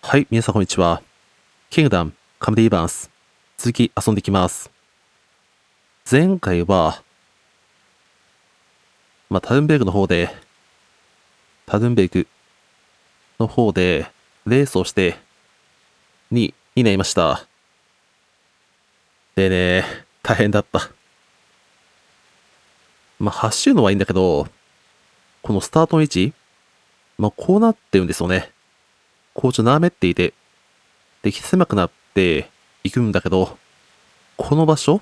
はい、皆さんこんにちは。キングダム、カムディバンス。続き遊んでいきます。前回は、タルンベルグの方で、レースをしてになりました。でね、大変だった。走るのはいいんだけど、このスタートの位置、こうなってるんですよね。こう斜めっていて、で、狭くなっていくんだけど、この場所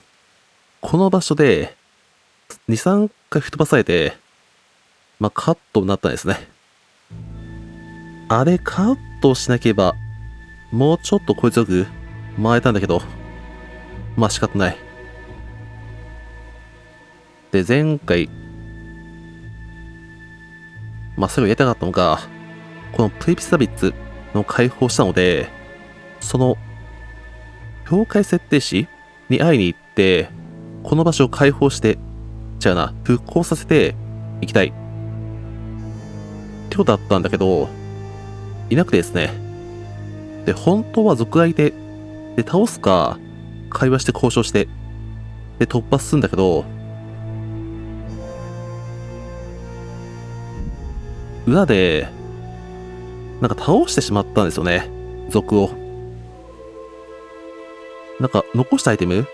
で、2、3回吹っ飛ばされて、カットになったんですね。あれカットしなければ、もうちょっと効率よく回れたんだけど、仕方ない。で、前回、それをやりたかったのが、このプレピスラビッツの解放したので、その、境界設定士に会いに行って、この場所を解放して、復興させていきたい。ってことだったんだけど、いなくてですね。で、本当は族がいて、で、倒すか、会話して交渉して、で、突破するんだけど、裏で、倒してしまったんですよね。族を。残したアイテム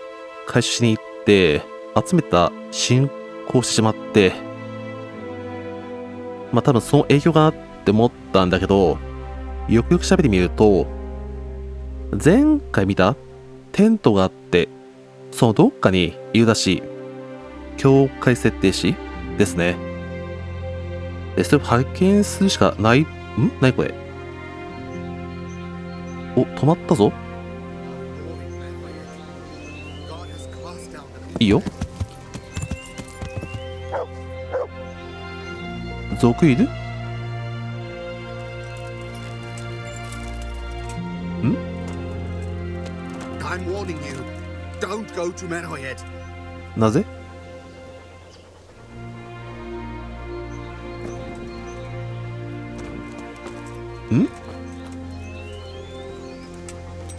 回収しに行って、集めた進行してしまって、多分その影響かなって思ったんだけど、よくよく喋ってみると、前回見たテントがあって、そのどっかにいるらしい、境界設定士ですね。で、それを発見するしかない、何これ。お、止まったぞ。いいよ。族いる？なぜ？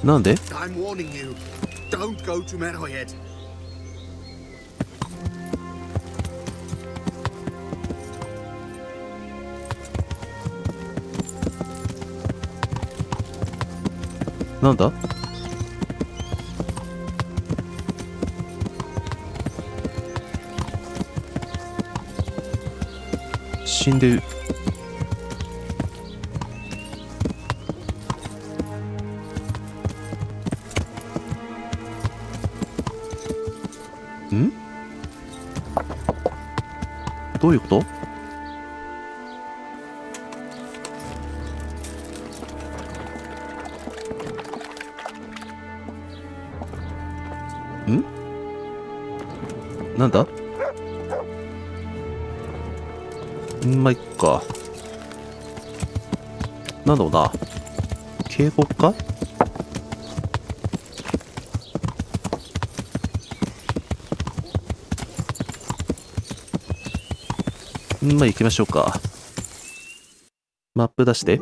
なんで？なんだ？死んでる。どういうこと？なんだ？いっか。なんだろうな。警告か？行きましょうか。マップ出して。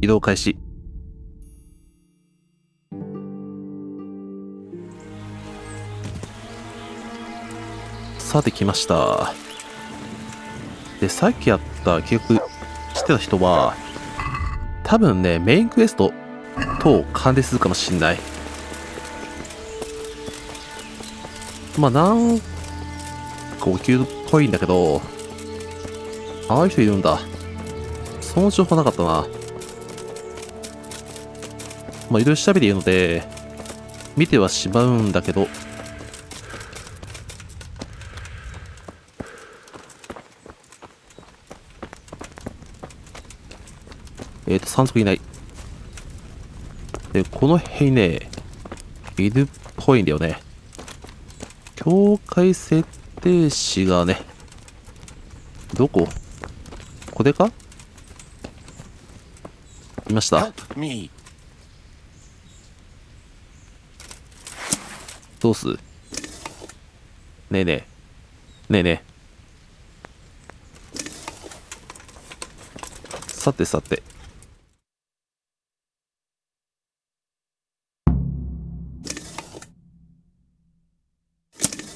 移動開始。さて来ました。で、さっきやった記憶してた人は、多分ね、メインクエストと関連するかもしんない。なんか起きるっぽいんだけど、ああいう人いるんだ。その情報なかったな。いろいろ調べているので、見てはしまうんだけど、山賊いない。で、この辺ね、いるっぽいんだよね。境界設定士がね、どこ？これか？いました。どうす？ねえねえ。ねえねさてさて。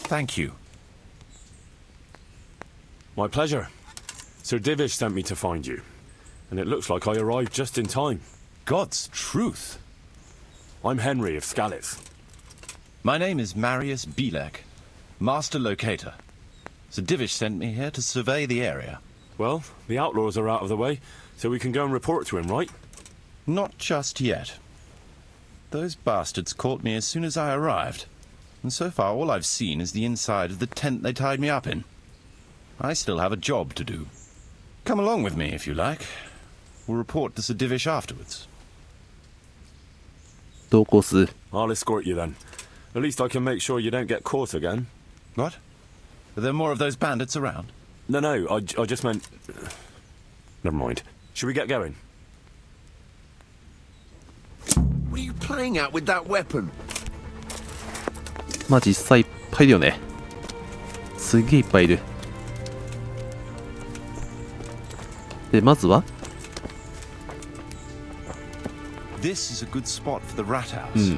Thank you. My pleasure. Sir Divish sent me to find you, and it looks like I arrived just in time. God's truth. I'm Henry of Skalitz. My name is Marius Bielek, Master Locator. Sir Divish sent me here to survey the area. Well, the outlaws are out of the way, so we can go and report to him, right? Not just yet. Those bastards caught me as soon as I arrived, and so far all I've seen is the inside of the tent they tied me up in. I still have a job to do. Come along with me if you like. We'll report to Sir Divish afterwards. 同行する。 I'll escort you then. At least I can make sure you don't get caught again. What? Are there more of those bandits around? No, I just meant... Never mind. Should we get going? What are you playing at with that weapon? まあ実際いっぱいいるよね。すげえいっぱいいる。で、まずは This is a good spot for the rat house.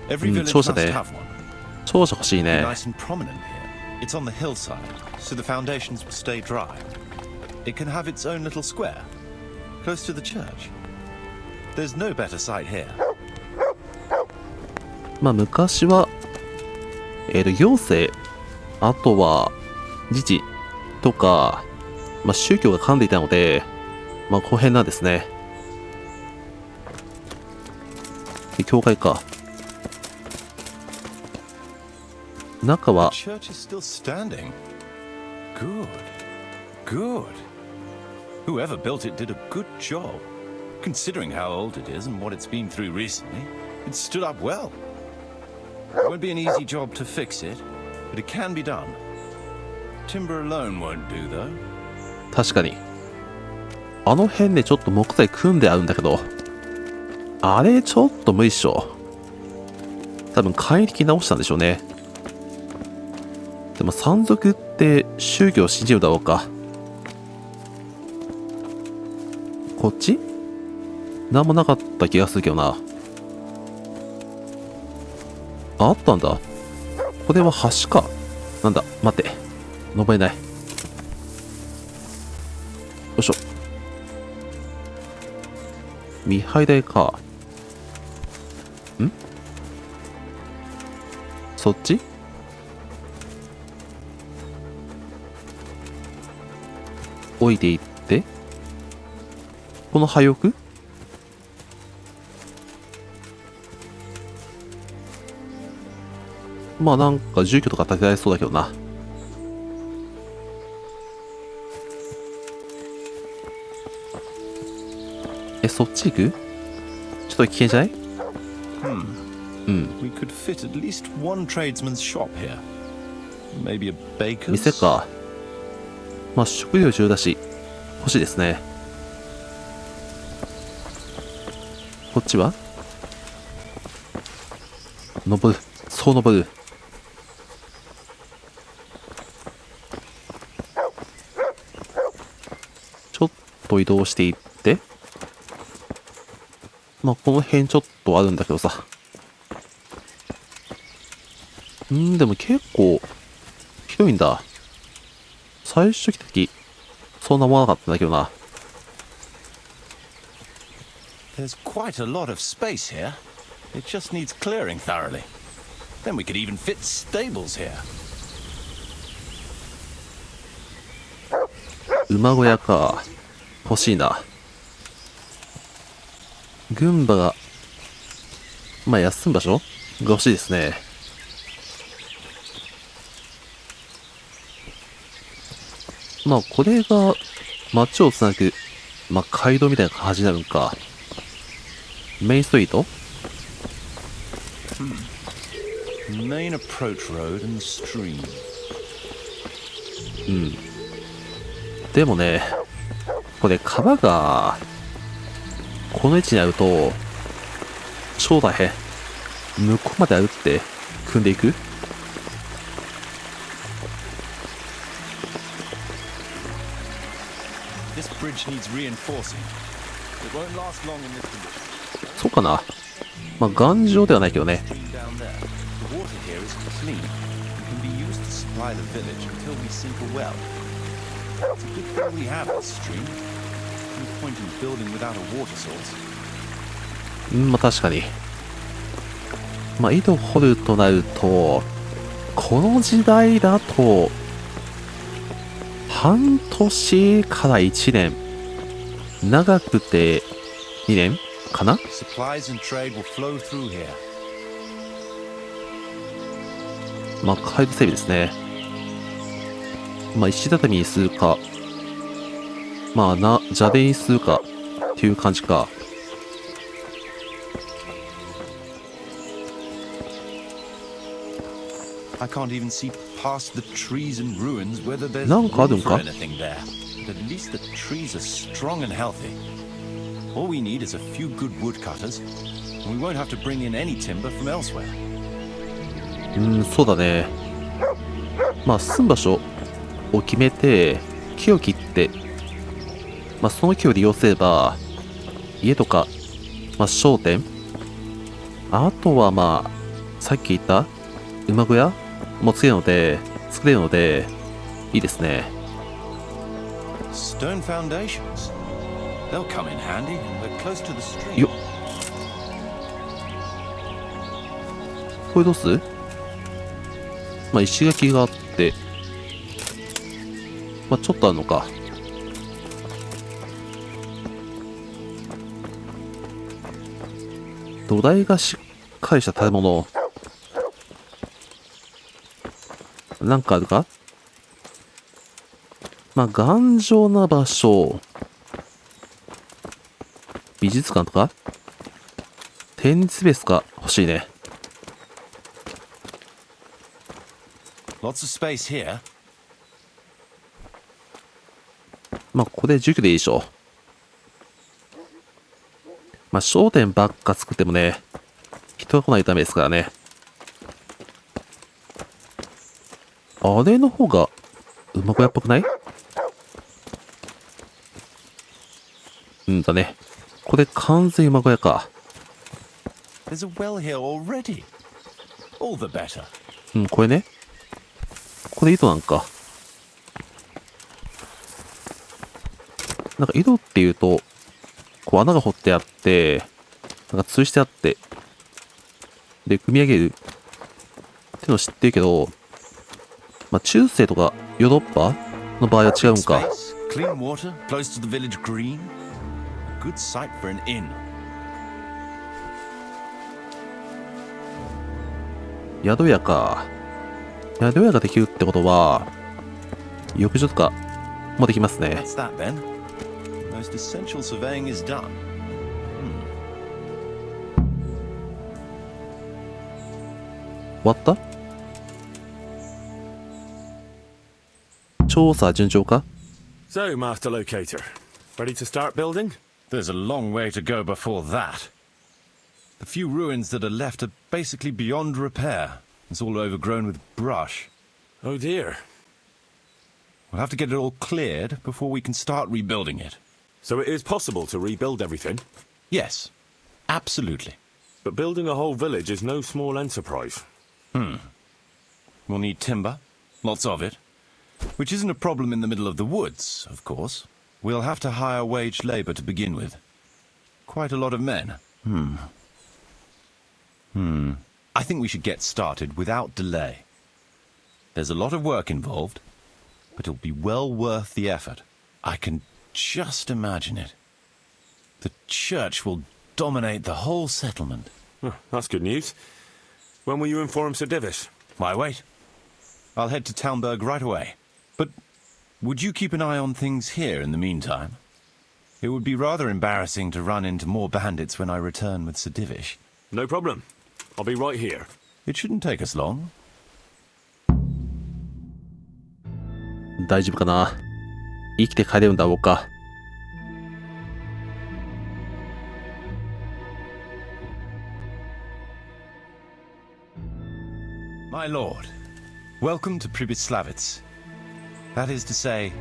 Every village 庁 must 舎で have one. 庁舎欲しいね。 Nice and prominent here. It's on the hillside, so the foundations will stay dry. It can have its own little square, close to the church. There's no better site here. まあ昔は行政、あとは自治とか、まあ宗教が噛んでいたので、まあこの辺なんですね。で教会か。中は The church is still standing. Good. Good. Whoever built it did a good job. Considering how old it is and what it's been through recently, it stood up well. It won't be an easy job to fix it, but it can be done. Timber alone won't do, though. 確かにあの辺でちょっと木材組んであるんだけど、あれちょっと無理っしょ。多分簡易的に直したんでしょうね。でも山賊って宗教を信じるだろうか。こっちなんもなかった気がするけどな。あったんだ。これは橋か。なんだ待って、登れない。よいしょ。見張台か。んそっち置いていって、この廃屋まあなんか住居とか建てられそうだけどな。そっち行く？ちょっと危険じゃない？We could fit at least one tradesman's shop here. Maybe a baker's? 店か。まあ食料中だし欲しいですね。こっちは登る。そう登る。ちょっと移動していって、まあこの辺ちょっとあるんだけどさ。でも結構広いんだ。最初来た時そんな思わなかったんだけどな。There's quite a lot of space here. It just needs clearing thoroughly. Then we could even fit stables here. 馬小屋か。欲しいな。軍馬がまあ休む場所が欲しいですね。まあこれが街をつなぐ、まあ街道みたいな感じになるんか。メインストリート？ Main approach road and stream. でもね、これ川がこの位置にあると超大変。向こうまで歩って組んでいく。This bridge needs reinforcing. It won't last long in this condition. そうかな。まあ頑丈ではないけどね。 Stream down there. The water here is clean and can be used to supply the village until we sink a well. It's a good thing we have this stream. No point in building without a water source. まあ確かに。まあ井戸掘るとなると、この時代だと、半年から1年。長くて2年かな。 Supplies and trade will flow through here. まあ街道整備ですね。まあ石畳にするか、まあ砂利にするかっていう感じか。I can't even see past the trees and ruins whether there's なんかあるん room か for anything there. But at least the trees are strong and healthy. All we need is a few good woodcutters, and we won't have to bring in any timber from elsewhere. そうだね。まあ住む場所を決めて木を切って、まあその木を利用すれば家とか、まあ商店、あとはまあさっき言った馬小屋も作れるのでいいですね。 Stone foundations. They'll come in handy, and we're close to the stream. よっ、これどうする？まあ石垣があって、まあちょっとあるのか。土台がしっかりした建物なんかあるか？まあ頑丈な場所、美術館とか展示スペースが欲しいね。 Lots of space here. まあここで住居でいいでしょう。まあ商店ばっか作ってもね、人が来ないためですからね。あれの方が馬小屋っぽくない？だね。これ完全馬小屋か。 There's a well here already. All the better. これね。これ井戸なんか。なんか井戸っていうと、こう穴が掘ってあって、なんか吊るしてあって、で、組み上げるっての知ってるけど、まあ中世とかヨーロッパの場合は違うんか。 Space, clean water, close to the village green. A good site for an inn. 宿屋か。宿屋ができるってことは、浴場とかもできますね。 That's that then. Most essential surveying is done. 終わった？調査順調か？ So, Master Locator, ready to start building? There's a long way to go before that. The few ruins that are left are basically beyond repair. It's all overgrown with brush. Oh dear. We'll have to get it all cleared before we can start rebuilding it. So it is possible to rebuild everything, Yes, absolutely. but building a whole village is no small enterprise. We'll need timber, lots of it, which isn't a problem in the middle of the woods, of course. We'll have to hire wage labor to begin with. Quite a lot of men. I think we should get started without delay. There's a lot of work involved, but it'll be well worth the effort. I can just imagine it. The church will dominate the whole settlement. That's good news. When will you inform Sir Divish? Why wait? I'll head to Talmberg right away. But would you keep an eye on things here in the meantime? It would be rather embarrassing to run into more bandits when I return with Sir Divish. No problem. I'll be right here. It shouldn't take us long. 大丈夫かな？生きて帰れるんだろうか。My lord, welcome to Pribyslavitz. That is to say,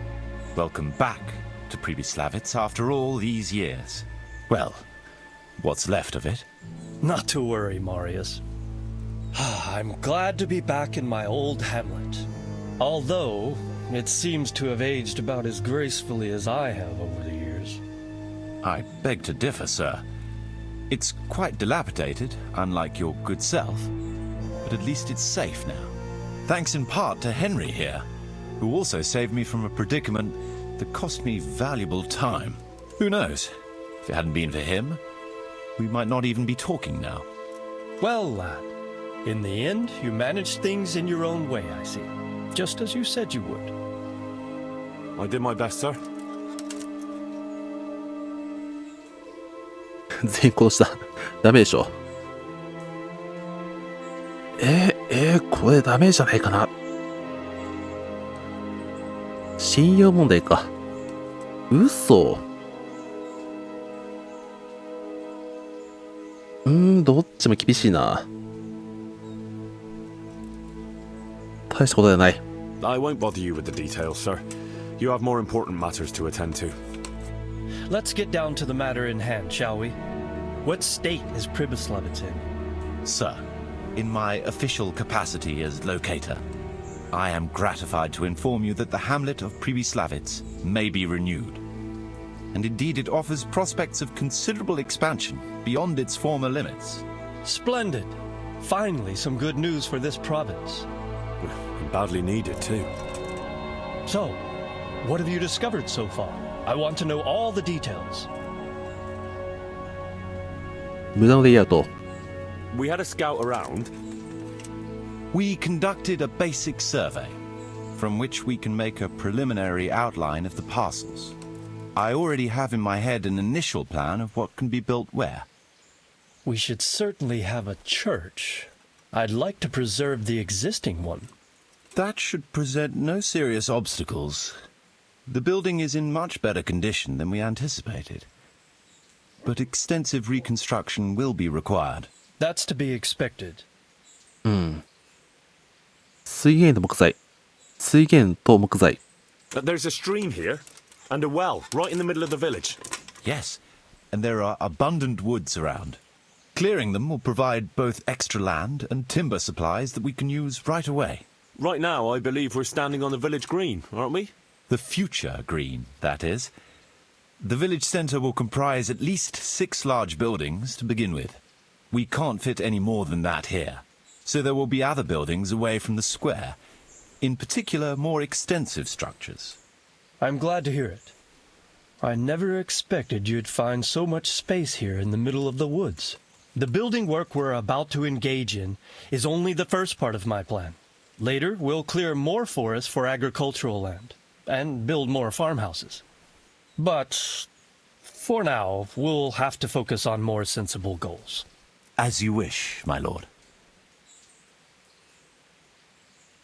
welcome back to Pribyslavitz after all these years. Well, what's left of it. Not to worry, Marius. I'm glad to be back in my old hamlet. Although, it seems to have aged about as gracefully as I have over the years. I beg to differ, sir. It's quite dilapidated, unlike your good self. But at least it's safe now. Thanks in part to Henry here, who also saved me from a predicament that cost me valuable time. Who knows? If it hadn't been for him, we might not even be talking now. Well, lad, in the end, you managed things in your own way, I see. Just as you said you would. I did my best, sir. 全員殺した。ダメでしょ。これダメじゃないかな。信用問題か。嘘。どっちも厳しいな。大したことじゃない。I won't bother you with the details, sir. You have more important matters to attend to. Let's get down to the matter in hand, shall we? What state is Pribyslavitz in? Sir, in my official capacity as locator, I am gratified to inform you that the hamlet of Pribyslavitz may be renewed. And indeed it offers prospects of considerable expansion beyond its former limits. Splendid. Finally, some good news for this province. And badly needed, too. So, what have you discovered so far? I want to know all the details. 無駄のレイアウト。We had a scout around. We conducted a basic survey, from which we can make a preliminary outline of the parcels. I already have in my head an initial plan of what can be built where. We should certainly have a church. I'd like to preserve the existing one. That should present no serious obstacles. The building is in much better condition than we anticipated. But extensive reconstruction will be required. That's to be expected. 水源と木材。水源と木材。There's a stream here, and a well right in the middle of the village. Yes, and there are abundant woods around. Clearing them will provide both extra land and timber supplies that we can use right away. Right now, I believe we're standing on the village green, aren't we? The future green, that is. The village centre will comprise at least 6 large buildings to begin with. We can't fit any more than that here, so there will be other buildings away from the square, in particular more extensive structures. I'm glad to hear it. I never expected you'd find so much space here in the middle of the woods. The building work we're about to engage in is only the first part of my plan. Later, we'll clear more forest for agricultural land and build more farmhouses. But for now, we'll have to focus on more sensible goals. As you wish, my lord.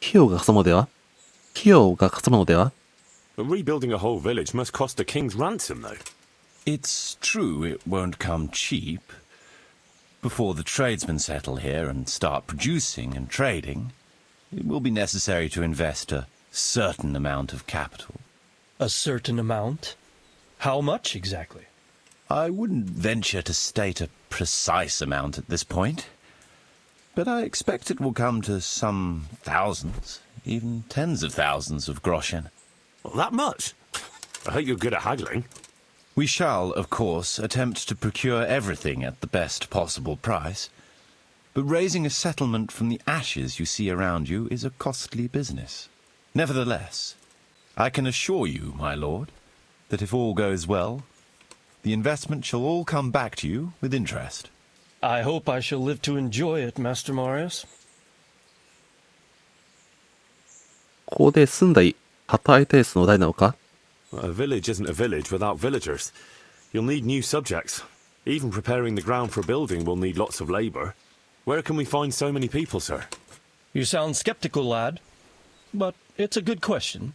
費用がかさむのでは？費用がかさむのでは？ But rebuilding a whole village must cost the king's ransom, though. It's true it won't come cheap. Before the tradesmen settle here and start producing and trading, it will be necessary to invest a certain amount of capital. A certain amount? How much exactly? I wouldn't venture to state a precise amount at this point, but I expect it will come to some thousands, even tens of thousands of groschen. Well, that much? I hope you're good at haggling. We shall, of course, attempt to procure everything at the best possible price, but raising a settlement from the ashes you see around you is a costly business. Nevertheless, I can assure you, my lord, that if all goes well, the investment shall all come back to you with interest. I hope I shall live to enjoy it, Master Marius. ここで住んだり、働いたりするのは誰なのか？ A village isn't a village without villagers. You'll need new subjects. Even preparing the ground for building will need lots of labour. Where can we find so many people, sir? You sound skeptical, lad. But it's a good question.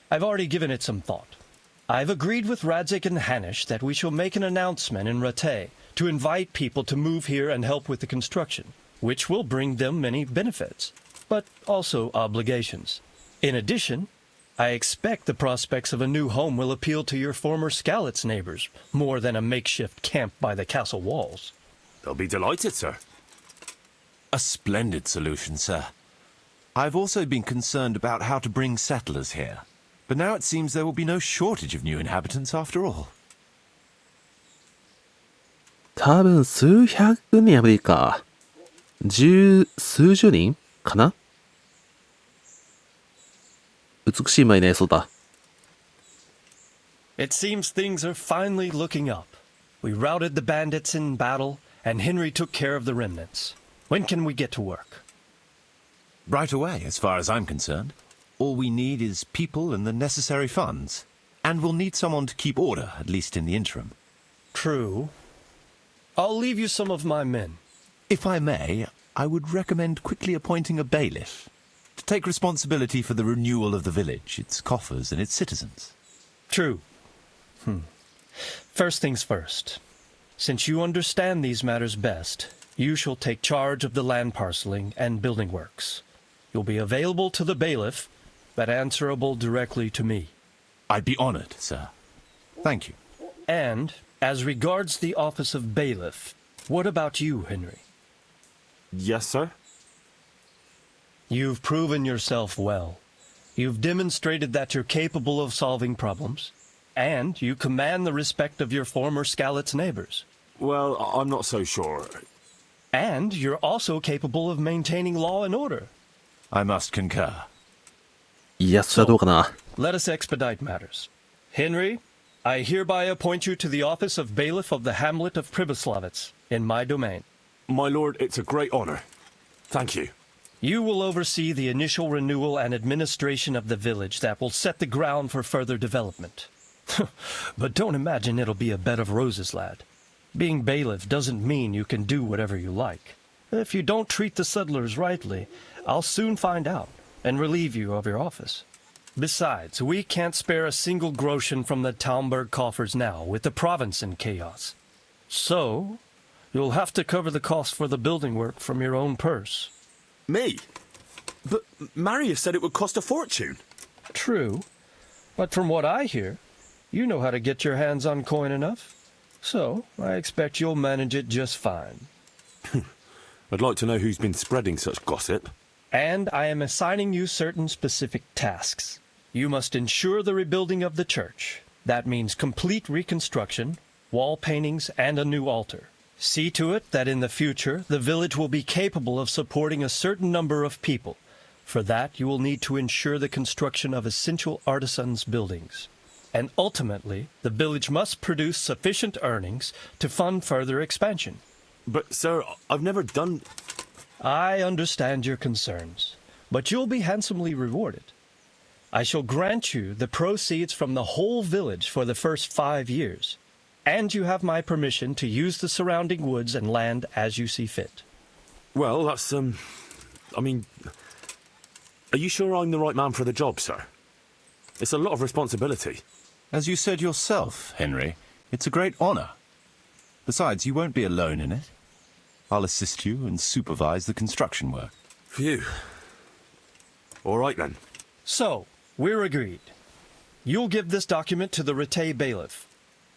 I've already given it some thought. I've agreed with Radzik and Hanish that we shall make an announcement in Rattay to invite people to move here and help with the construction, which will bring them many benefits, but also obligations. In addition, I expect the prospects of a new home will appeal to your former Skalitz neighbors more than a makeshift camp by the castle walls. They'll be delighted, sir. A splendid solution, sir. I've also been concerned about how to bring settlers here. But now it seems there will be no shortage of new inhabitants after all. 多分数百人は無理か。数十人かな。美しい舞になりそうだ。It seems things are finally looking up. We routed the bandits in battle, and Henry took care of the remnants. When can we get to work? Right away, as far as I'm concerned. All we need is people and the necessary funds. And we'll need someone to keep order, at least in the interim. True. I'll leave you some of my men. If I may, I would recommend quickly appointing a bailiff to take responsibility for the renewal of the village, its coffers and its citizens. True. First things first. Since you understand these matters best, you shall take charge of the land parceling and building works. You'll be available to the bailiff, but answerable directly to me. I'd be honored, sir. Thank you. And, as regards the office of bailiff, what about you, Henry? Yes, sir? You've proven yourself well. You've demonstrated that you're capable of solving problems, and you command the respect of your former Skalitz neighbors. Well, I'm not so sure. And you're also capable of maintaining law and order. I must concur. いや、それはどうかな。Let us expedite matters. Henry, I hereby appoint you to the office of bailiff of the hamlet of Pribyslavitz, in my domain. My lord, it's a great honor. Thank you. You will oversee the initial renewal and administration of the village that will set the ground for further development. But don't imagine it'll be a bed of roses, lad. Being bailiff doesn't mean you can do whatever you like. If you don't treat the settlers rightly, I'll soon find out and relieve you of your office. Besides, we can't spare a single groschen from the Talmberg coffers now, with the province in chaos. So, you'll have to cover the cost for the building work from your own purse. Me? But Marius said it would cost a fortune. True, but from what I hear, you know how to get your hands on coin enough. So, I expect you'll manage it just fine. I'd like to know who's been spreading such gossip. And I am assigning you certain specific tasks. You must ensure the rebuilding of the church. That means complete reconstruction, wall paintings, and a new altar. See to it that in the future, the village will be capable of supporting a certain number of people. For that, you will need to ensure the construction of essential artisans' buildings. And ultimately, the village must produce sufficient earnings to fund further expansion. But, sir, I've never done... I understand your concerns, but you'll be handsomely rewarded. I shall grant you the proceeds from the whole village for the first 5 years, and you have my permission to use the surrounding woods and land as you see fit. Well, that's, I mean... Are you sure I'm the right man for the job, sir? It's a lot of responsibility. As you said yourself, Henry, it's a great honor. Besides, you won't be alone in it. I'll assist you and supervise the construction work. Phew. All right, then. So, we're agreed. You'll give this document to the Rete bailiff.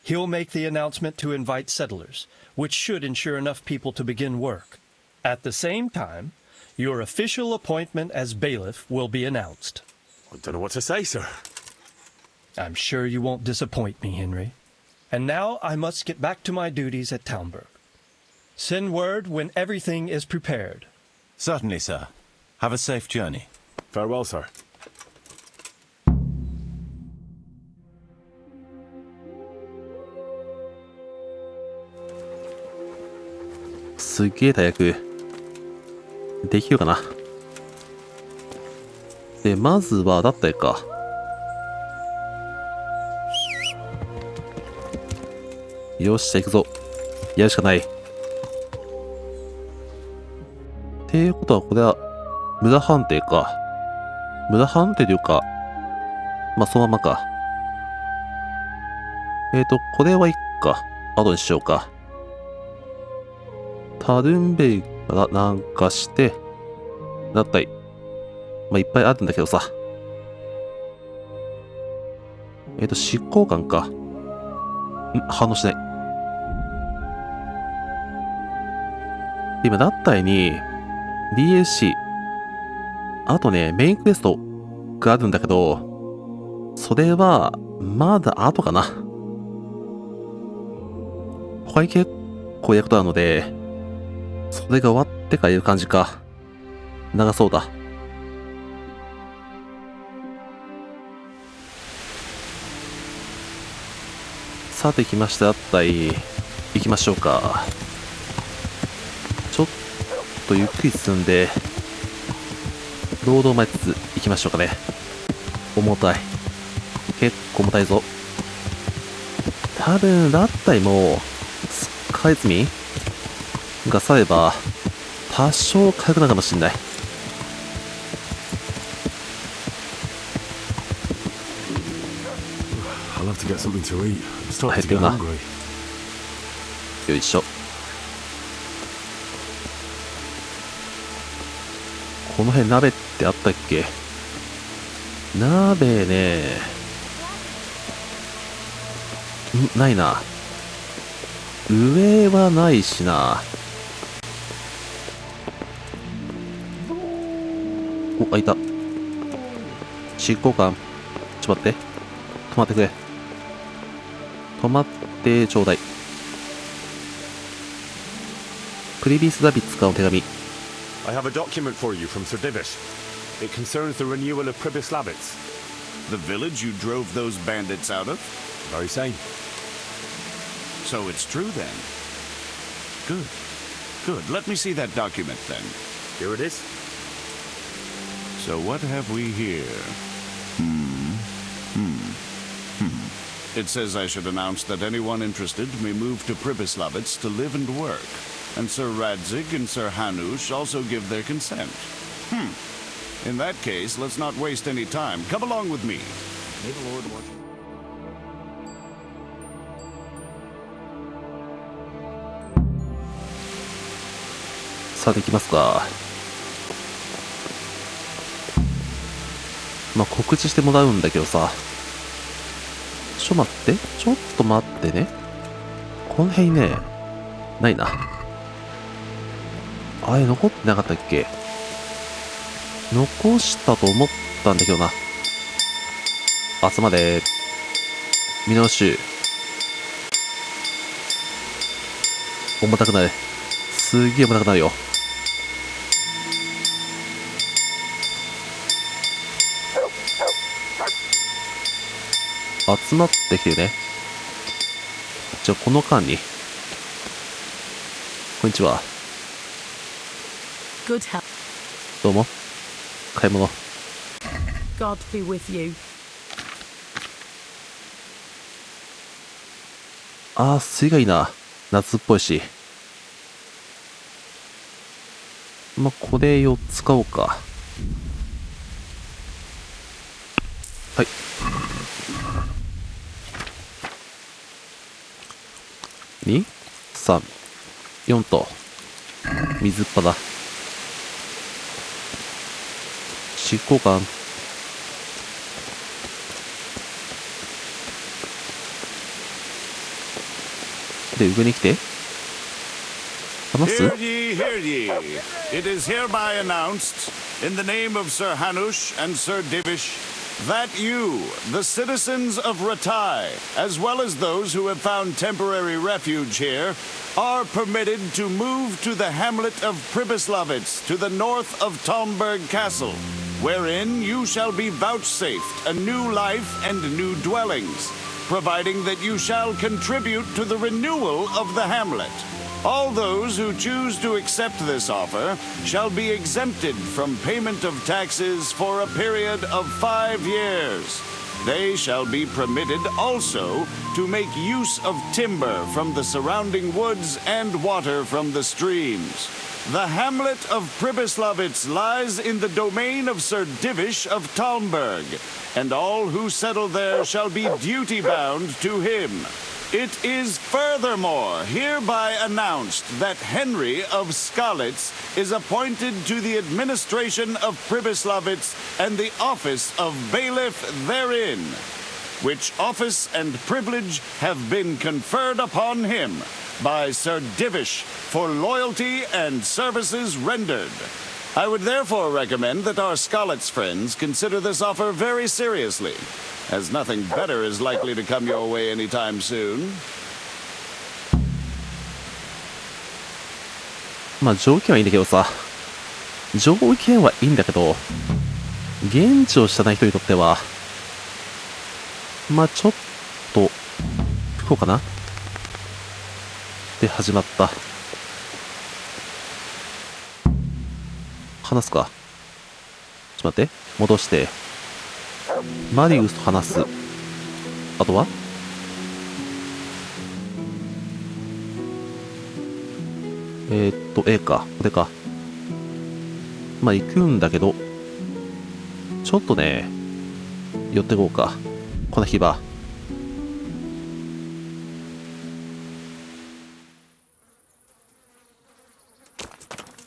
He'll make the announcement to invite settlers, which should ensure enough people to begin work. At the same time, your official appointment as bailiff will be announced. I don't know what to say, sir. I'm sure you won't disappoint me, Henry. And now I must get back to my duties at Talmberg. Send word when everything is prepared. Certainly, sir. Have a safe journey. Farewell, sir. すっげえ大役。できるかな。で、まずは、だったりか。よし、じゃあ行くぞ。やるしかない。っていうことは、これは、無駄判定か。無駄判定というか、まあ、そのままか。これはいっか。後にしようか。タルンベイから南下して、だったり。まあ、いっぱいあるんだけどさ。執行官か。反応しない。今、だったりに、DLC、あとね、メインクエストがあるんだけど、それは、まだ後かな。他に結構やることあるので、それが終わってからやる感じか。長そうだ。さて来ましたあったり、行きましょうか。ちょっとゆっくり進んで、ロードを待ちつつ行きましょうかね。重たい。結構重たいぞ。多分、だったりもう、スカイ積みがされば、多少軽くなるかもしんない。I'll have to get something to eat. I'm 入 starting っ to て get るな。 hungry. よいしょ。この辺鍋ってあったっけ？鍋ね。ないな。上はないしな。お、開いた。執行官。ちょっと待って。止まってくれ。止まってちょうだい。プリビス・ダビッツからの手紙。I have a document for you from Sir Divish. It concerns the renewal of Pribis Labits. The village you drove those bandits out of? Very same. So it's true then. Good. Good. Let me see that document then. Here it is. So what have we here? It says I should announce that anyone interested may move to Pribislavitz to live and work. And Sir Radzig and Sir Hanush also give their consent. In that case, let's not waste any time. Come along with me. May the Lord watch you. さあ、できますか。まあ、告知してもらうんだけどさ。ちょっと待って。ちょっと待ってね。この辺ね、ないな。あれ、残ってなかったっけ？残したと思ったんだけどな。集まれ。見直し。重たくなる。すげえ重たくなるよ。集まってきてね。じゃあこの間に。こんにちは。Good health. どうも。買い物。God be with you. あー、水がいいな。夏っぽいし。まあ、これ4つ買おうか。はい。2、3、4と、水っぱだ。執行官。で、上に来て。話す？ Hear ye, hear ye. It is hereby announced, in the name of Sir Hanush and Sir Divish, that you, the citizens of Ratai, as well as those who have found temporary refuge here, are permitted to move to the hamlet of Pribislavitz to the north of Talmberg Castle, wherein you shall be vouchsafed a new life and new dwellings, providing that you shall contribute to the renewal of the hamlet. All those who choose to accept this offer shall be exempted from payment of taxes for a period of 5 years. They shall be permitted also to make use of timber from the surrounding woods and water from the streams. The hamlet of Pribislavitz lies in the domain of Sir Divish of Talmberg, and all who settle there shall be duty-bound to him. It is furthermore hereby announced that Henry of Skalitz is appointed to the administration of Pribislavitz and the office of bailiff therein. which office and privilege have been conferred upon him by Sir Divish for loyalty and services rendered. I would therefore recommend that our Scarlet's friends consider this offer very seriously, as nothing better is likely to come your way anytime soon. まあ条件はいいんだけどさ、条件はいいんだけど、現地を知らない人にとっては、まあちょっと不幸かなで始まった。話すか。ちょっと待って、戻して、マリウスと話す。あとはA か、これか。まあ行くんだけど、ちょっとね、寄ってこうか。この日は。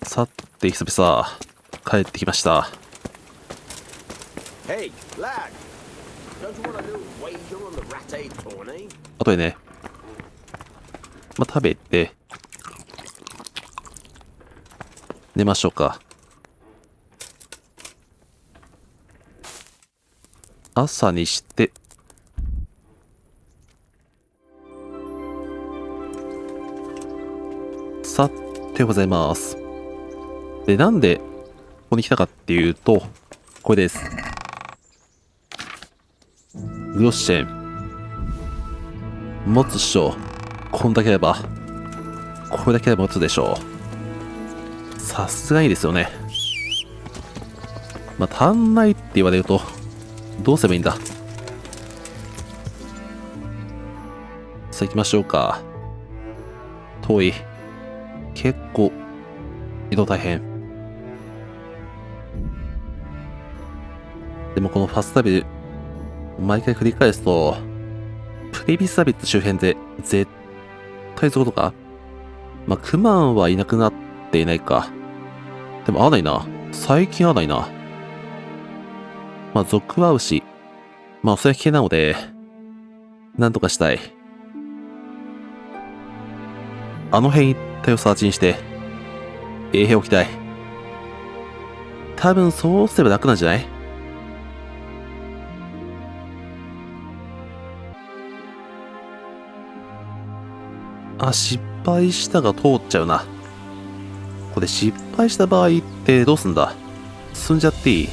さて、久々、帰ってきました。Hey, lad. Don't you want a little wager on the rat aid tourney? あとでね、まあ食べて、寝ましょうか。朝にして、さてございます。で、なんでここに来たかっていうと、これです。グロッシェン。持つっしょ。こんだけあれば。これだけあれば持つでしょう。さすがにですよね。まあ、足んないって言われると、どうすればいいんだ。さあ行きましょうか。遠い。結構、移動大変。でもこのファストトラベル、毎回繰り返すと、プレビスサビット周辺で絶対そういうことか。まあ、クマンはいなくなっていないか。でも合わないな。最近合わないな。まあ、族は合うし、まあ、それは危険なので、なんとかしたい。あの辺一帯をサーチにして、衛兵を置きたい。多分そうすれば楽なんじゃない？あ、失敗したが通っちゃうな。これ失敗した場合ってどうすんだ？進んじゃっていい？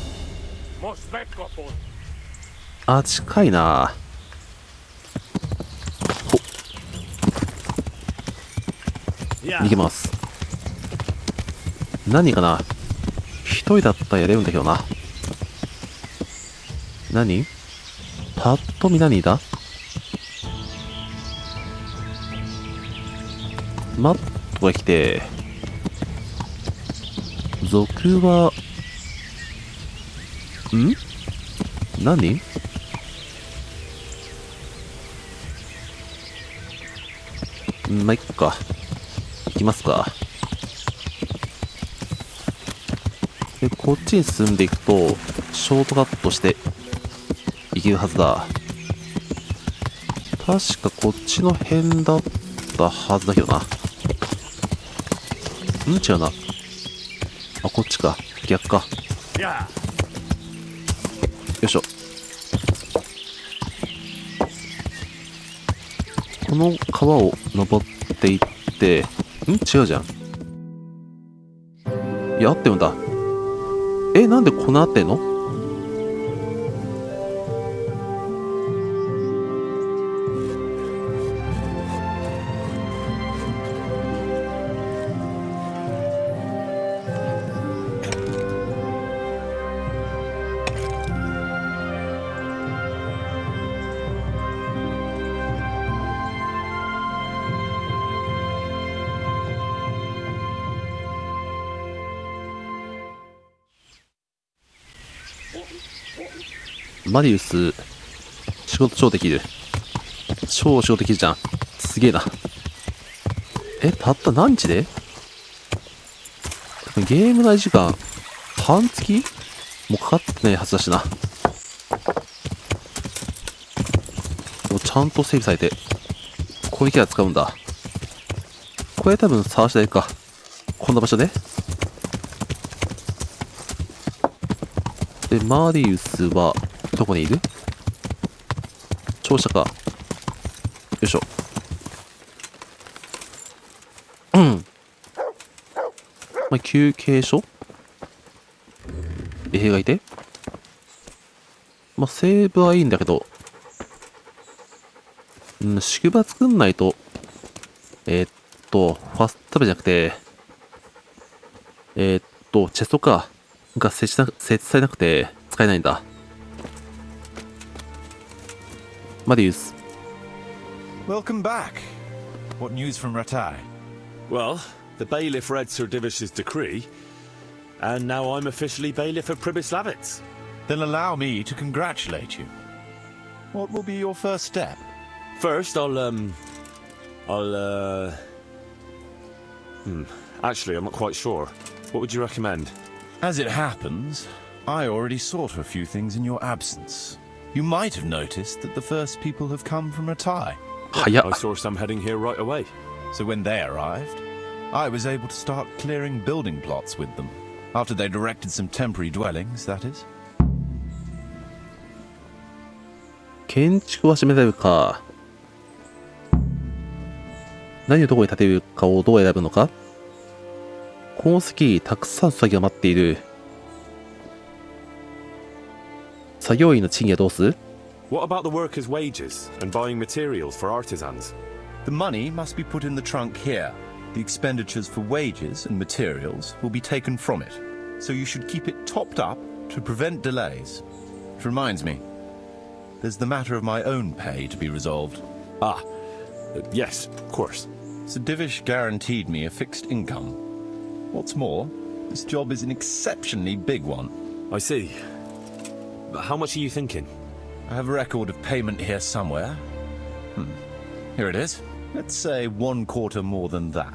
あ、近いな。ほ。逃げます。何かな？一人だったらやれるんだけどな。何？パッと見何だ？マットが来て、族は、何？まあ、いっか。行きますか。で、こっちに進んでいくと、ショートカットして、行けるはずだ。確かこっちの辺だったはずだけどな。違うな。あ、こっちか。逆か。よいしょ。この川を登っていって、違うじゃん。いや、合ってるんだ。なんでこうなってんの？マリウス、仕事超できる。超仕事できるじゃん。すげえな。たった何日で？ゲーム内時間、半月もうかかってないはずだしな。ちゃんと整備されて、こういうキャラ使うんだ。これ多分探し台か。こんな場所で。で、マリウスは、どこにいる？庁舎か。よいしょ。まあ、休憩所？兵がいて。まあ、セーブはいいんだけど、宿場作んないと、ファストタブじゃなくて、チェストか、が設置されなくて使えないんだ。マディウス。Welcome back. What news from Ratai? Well, the bailiff read Sir Divish's decree, and now I'm officially bailiff of Pribyslavitz. Then allow me to congratulate you. What will be your first step? First, actually, I'm not quite sure. What would you recommend? As it happens, I already sought a few things in your absence. You might have noticed that the first people have come from Ratai. 早っ。 I saw some heading here right away. So when they arrived, I was able to start clearing building plots with them. After they'd erected some temporary dwellings, that is. 建築を始められるか。何をどこに建てるかをどう選ぶのか。この先、たくさん作業が待っている。作業員の賃金はどうする？ What about the workers' wages and buying materials for artisans? The money must be put in the trunk here. The expenditures for wages and materials will be taken from it. So you should keep it topped up to prevent delays. Which reminds me, there's the matter of my own pay to be resolved. Yes, of course. Sir Divish guaranteed me a fixed income. What's more, this job is an exceptionally big one. I see. But how much are you thinking? I have a record of payment here somewhere. Here it is. Let's say 1/4 more than that.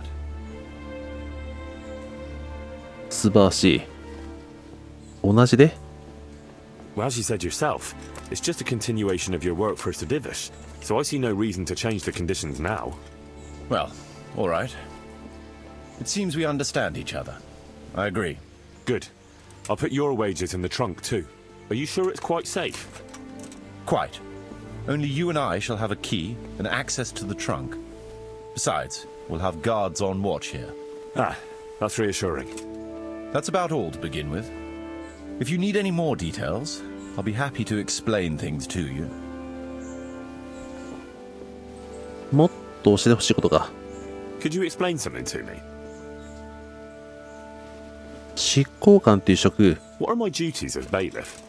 素晴らしい。同じで？ Well, as you said yourself, it's just a continuation of your work for Sir Divish, so I see no reason to change the conditions now. Well, all right. It seems we understand each other. I agree. Good. I'll put your wages in the trunk too. Are you sure it's quite safe? Quite. Only you and I shall have a key and access to the trunk. Besides, we'll have guards on watch here. That's reassuring. That's about all to begin with. If you need any more details, I'll be happy to explain things to you. もっと教えてほしいことが。 Could you explain something to me? 執行官っていう職。 What are my duties as bailiff?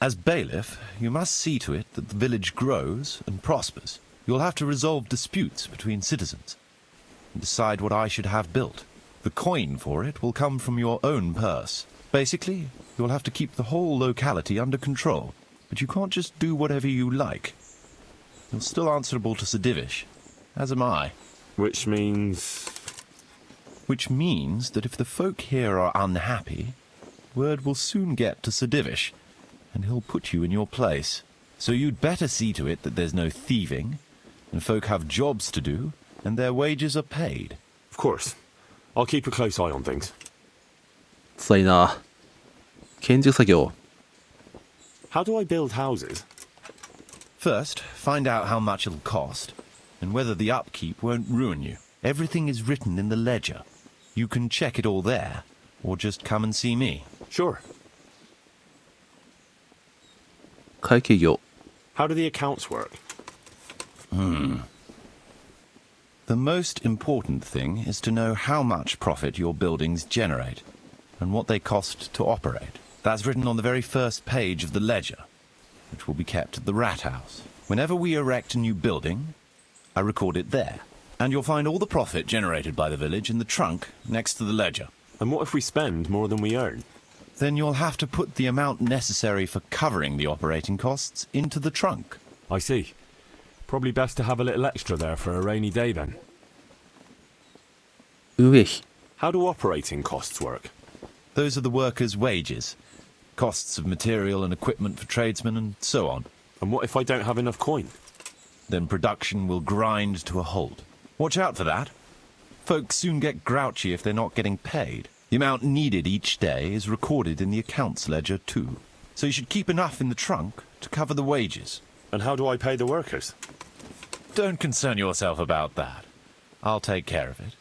As bailiff, you must see to it that the village grows and prospers. You'll have to resolve disputes between citizens and decide what I should have built. The coin for it will come from your own purse. Basically, you'll have to keep the whole locality under control, but you can't just do whatever you like. You're still answerable to Sir Divish, as am I. Which means... Which means that if the folk here are unhappy, word will soon get to Sir Divish, and he'll put you in your place. So you'd better see to it that there's no thieving, and folk have jobs to do, and their wages are paid. Of course. I'll keep a close eye on things. つらいな。建築作業。 How do I build houses? First, find out how much it'll cost, and whether the upkeep won't ruin you. Everything is written in the ledger. You can check it all there, or just come and see me. Sure. 会計業。 How do the accounts work? The most important thing is to know how much profit your buildings generate, and what they cost to operate. That's written on the very first page of the ledger, which will be kept at the rat house. Whenever we erect a new building, I record it there. And you'll find all the profit generated by the village in the trunk next to the ledger. And what if we spend more than we earn? Then you'll have to put the amount necessary for covering the operating costs into the trunk. I see. Probably best to have a little extra there for a rainy day then. 運営費。 How do operating costs work? Those are the workers' wages, costs of material and equipment for tradesmen, and so on. And what if I don't have enough coin? then production will grind to a halt. Watch out for that. Folks soon get grouchy if they're not getting paid. The amount needed each day is recorded in the accounts ledger too. So you should keep enough in the trunk to cover the wages. And how do I pay the workers? Don't concern yourself about that. I'll take care of it.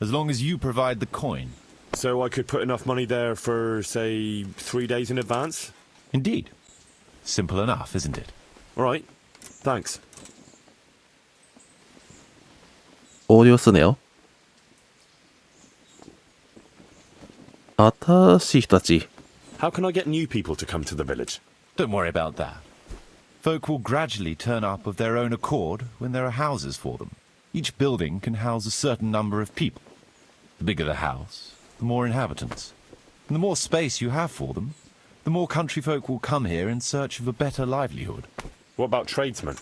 As long as you provide the coin. So I could put enough money there for, say, 3 days in advance? Indeed. Simple enough, isn't it? All right. Thanks. 横領すねよ。新しい人たち。How can I get new people to come to the village? Don't worry about that. Folk will gradually turn up of their own accord when there are houses for them. Each building can house a certain number of people. The bigger the house, the more inhabitants. And the more space you have for them, the more country folk will come here in search of a better livelihood. What about tradesmen?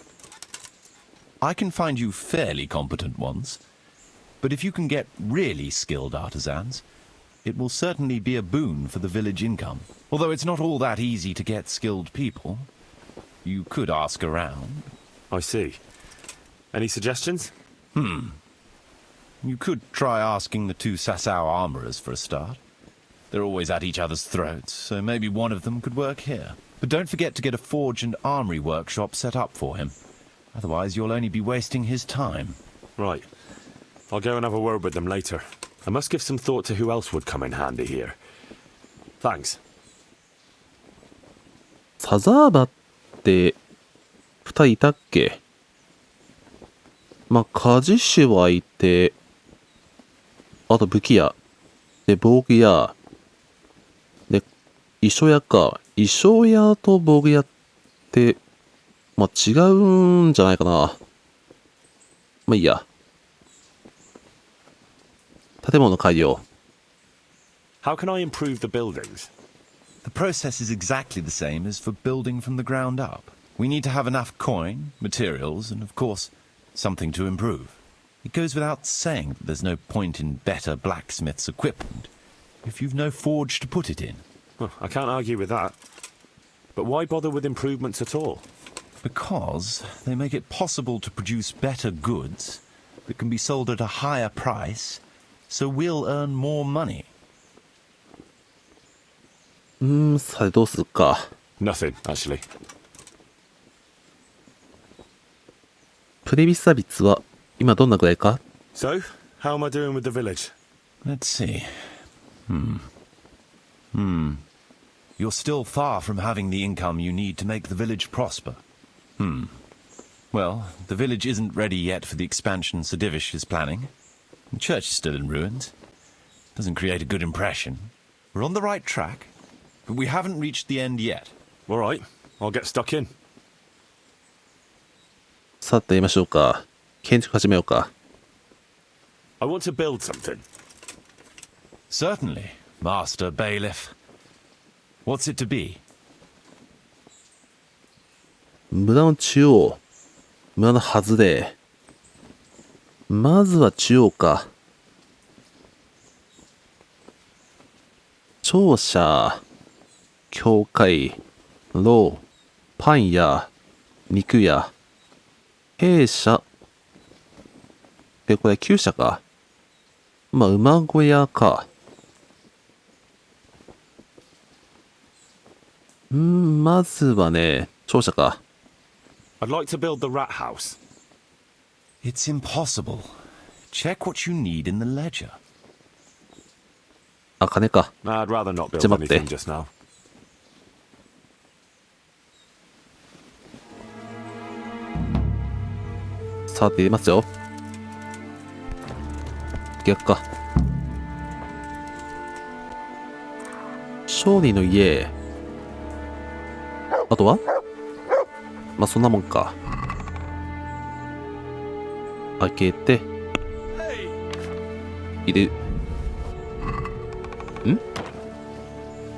I can find you fairly competent ones. But if you can get really skilled artisans, it will certainly be a boon for the village income. Although it's not all that easy to get skilled people. You could ask around. I see. Any suggestions? You could try asking the 2 Sasau armourers for a start. They're always at each other's throats, so maybe one of them could work here. But don't forget to get a forge and armoury workshop set up for him. Otherwise you'll only be wasting his time. Right. I'll go and have a word with them later. I must give some thought to who else would come in handy here. Thanks. サザーバって2人いたっけ？まあ、鍛冶師はいて、あと武器屋、で、防具屋、で、衣装屋か。衣装屋と防具屋って、まあ、違うんじゃないかな。まあいいや。建物改良。How can I improve the buildings? The process is exactly the same as for building from the ground up. We need to have enough coin, materials, and of course, something to improve. It goes without saying that there's no point in better blacksmith's equipment if you've no forge to put it in. Well, I can't argue with that. But why bother with improvements at all? Because they make it possible to produce better goods that can be sold at a higher price, so we'll earn more money. さてどうするか。Nothing, actually. プレビスサビツは今どんなぐらいか？ So, how am I doing with the village? Let's see. You're still far from having the income you need to make the village prosper. Well, the village isn't ready yet for the expansion Sir Divish is planning. The church is still in ruins. Doesn't create a good impression. We're on the right track, but we haven't reached the end yet. All right, I'll get stuck in. さてやりましょうか。建築始めようか。I want to build something. Certainly, Master Bailiff. What's it to be? 村の中央。村の外れ。まずは中央か。庁舎、教会、牢、パン屋、肉屋、兵舎。で、これ厩舎か。まあ、馬小屋か。まずはね、庁舎か。I'd like to build the rat house. It's impossible. Check what you need in the ledger. あ、金か。 I'd rather not build ちょっと待って。 anything just now. さて入れますよ。逆か。勝利の家。あとはまあそんなもんか。開けて入れる。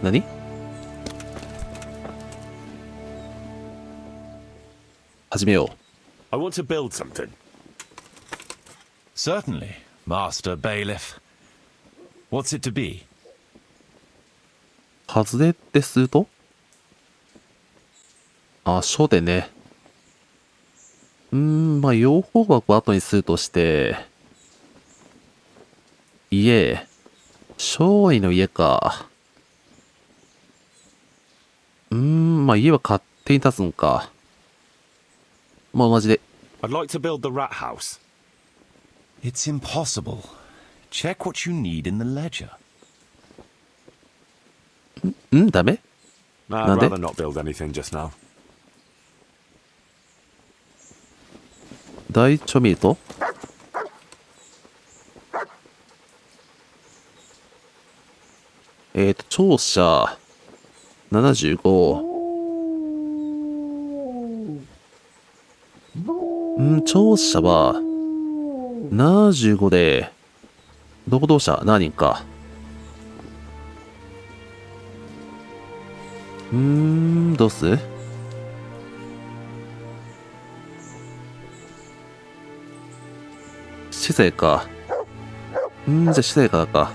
何？始めよう。I want to build something. Certainly, Master Bailiff. What's it to be? 外れってすると、あ、書でね。まあ、養蜂箱を後にするとして、家、勝利の家か。まあ、家は勝手に建つんか。まあ、同じで。I'd like to build the rat house. It's impossible. Check what you need in the ledger. ダメ Nah, なん I'd で rather not build anything just now. 第一を見ると庁舎75。庁舎は75で、労働者何人か。どうす資材か。じゃあ資材からか。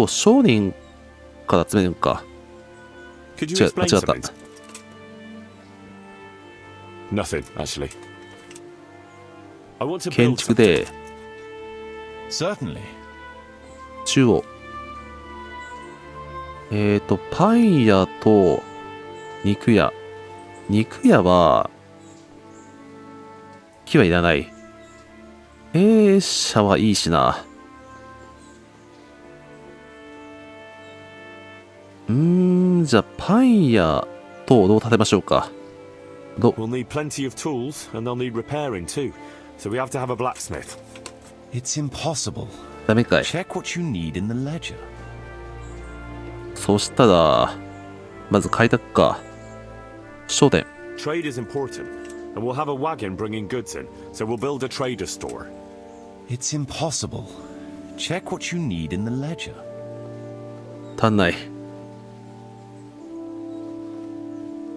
商人から集めるんか。Could you 違う、間 explain 違った。 something? Nothing, actually. I want to 建 build 築 something. で、 Certainly. 中央。パン屋と肉屋。肉屋は、木はいらない。弊社はいいしな。じゃあパン屋とどう建てましょうか。We'll need plenty of tools, and they'll need repairing too. So we have to have a blacksmith. It's impossible. ダメかい。 Check what you need in the ledger. そしたら、まず開拓か。商店。Trade is important, and we'll have a wagon bringing goods in. So we'll build a trader store. It's impossible. Check what you need in the ledger. 足んない。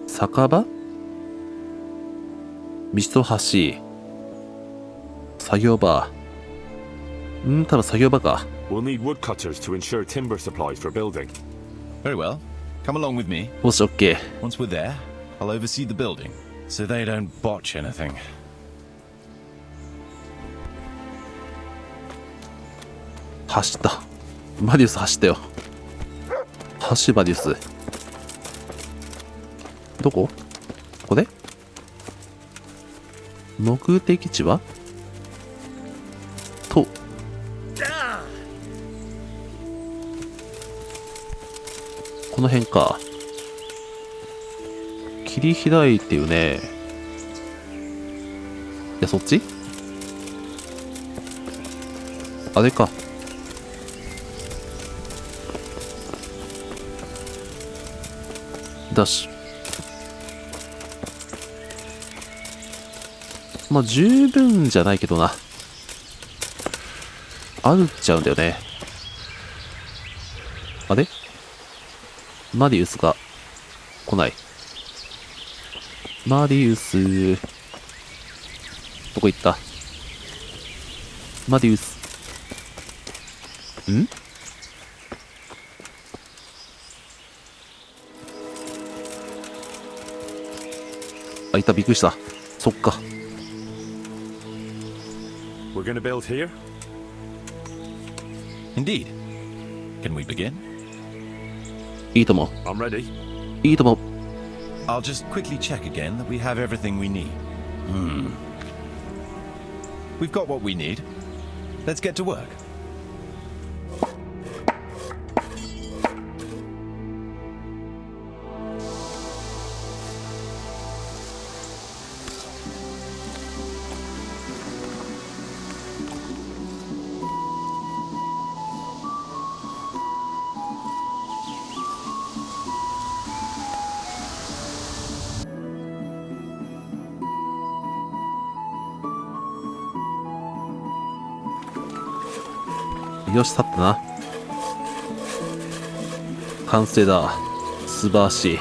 酒場？道と橋。作業場。多分作業場か。We'll need woodcutters to ensure timber supplies for building. Very well. Come along with me. よし、オッケー。 Once we're there, I'll oversee the building, so they don't botch anything. 走った。マディウス走ったよ。走るマディウス。どこ？ここで？目的地は？と。この辺か。切り開いてるね。いや、そっち？あれか。ダッシュ。まあ、十分じゃないけどな。あるっちゃうんだよね。あれ？マディウスが来ない。マディウス。どこ行った？マディウス。あ、いた、びっくりした。そっか。We're gonna build here? Indeed. Can we begin? いいとも。 I'm ready. いいとも。I'll just quickly check again that we have everything we need. We've got what we need. Let's get to work. よし、立ったな。完成だ。素晴らしい。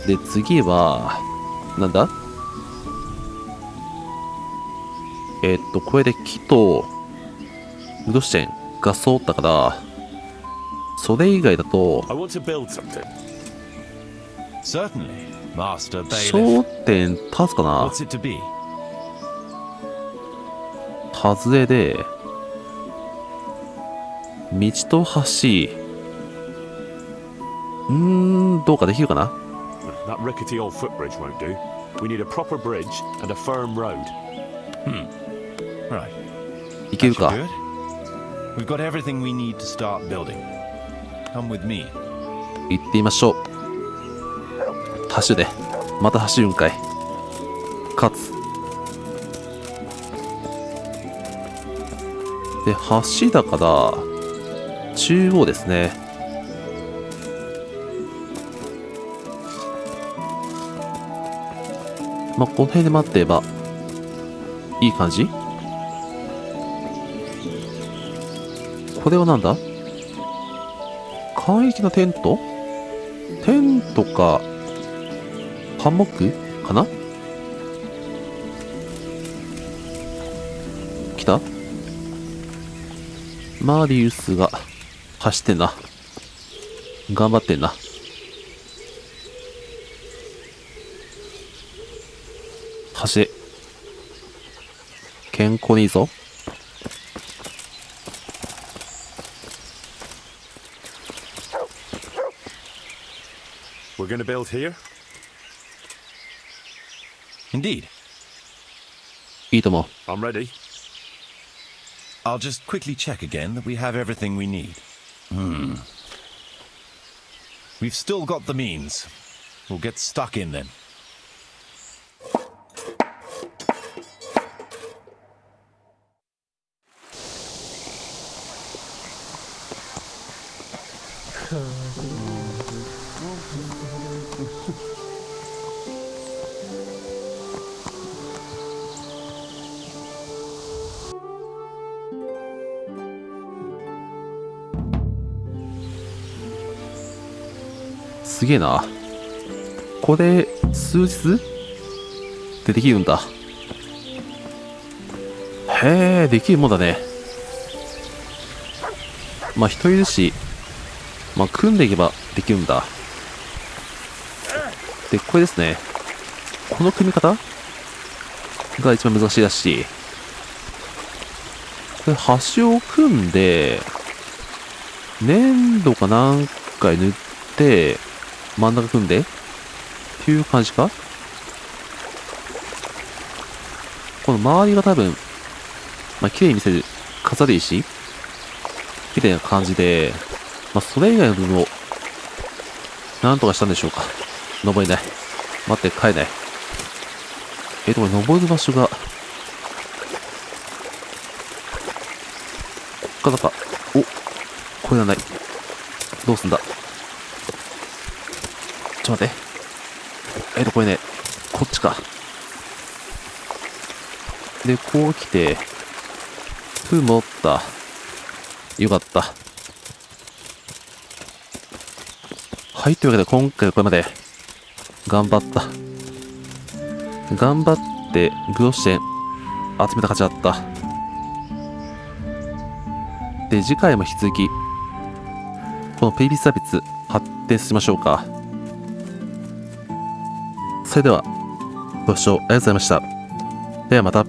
で、次は、なんだ？これで木と、ウドシェン、ガスを折ったから、それ以外だと、 I want to build something. Certainly, Master 商 Bailiff. 店立つかな。 What's it to be? 外れで、道と橋。どうかできるかな。 That rickety old footbridge won't do. We need a proper bridge and a firm road. Right. いける That か。 should do it. We've got everything we need to start building. Come with me. 行ってみましょう。橋で。また走るんかい。かつ。で、橋だから、中央ですね。まあ、この辺で待ってれば、いい感じ。これはなんだ？簡易的なテント？テントか、ハンモックかな？来た？マリウスが走ってんな。頑張ってんな。走れ。健康にいいぞ。We're going to build here? Indeed. いいと思う。 I'm ready. I'll just quickly check again that we have everything we need. We've still got the means. We'll get stuck in then.「すげえな。これ、数日でできるんだ。へえ、できるもんだね。まあ、人いるし、まあ、組んでいけばできるんだ。で、これですね。この組み方が一番難しいらしい。で、端を組んで、粘土かなんか塗って、真ん中組んでっていう感じか。この周りが多分、まあ、綺麗に見せる飾り石みたいな感じで、まあ、それ以外の部分を、なんとかしたんでしょうか。登れない。待って、帰れない。これ登る場所が、こっからか。お、これはない。どうすんだ。ちょっと待って。これね、こっちか。で、こう来て、戻った。よかった。はい、というわけで今回はこれまで。頑張った。頑張って、グロッシェン、集めた価値あった。で、次回も引き続き、このペイビーサービス、発展しましょうか。それでは、ご視聴ありがとうございました。ではまた。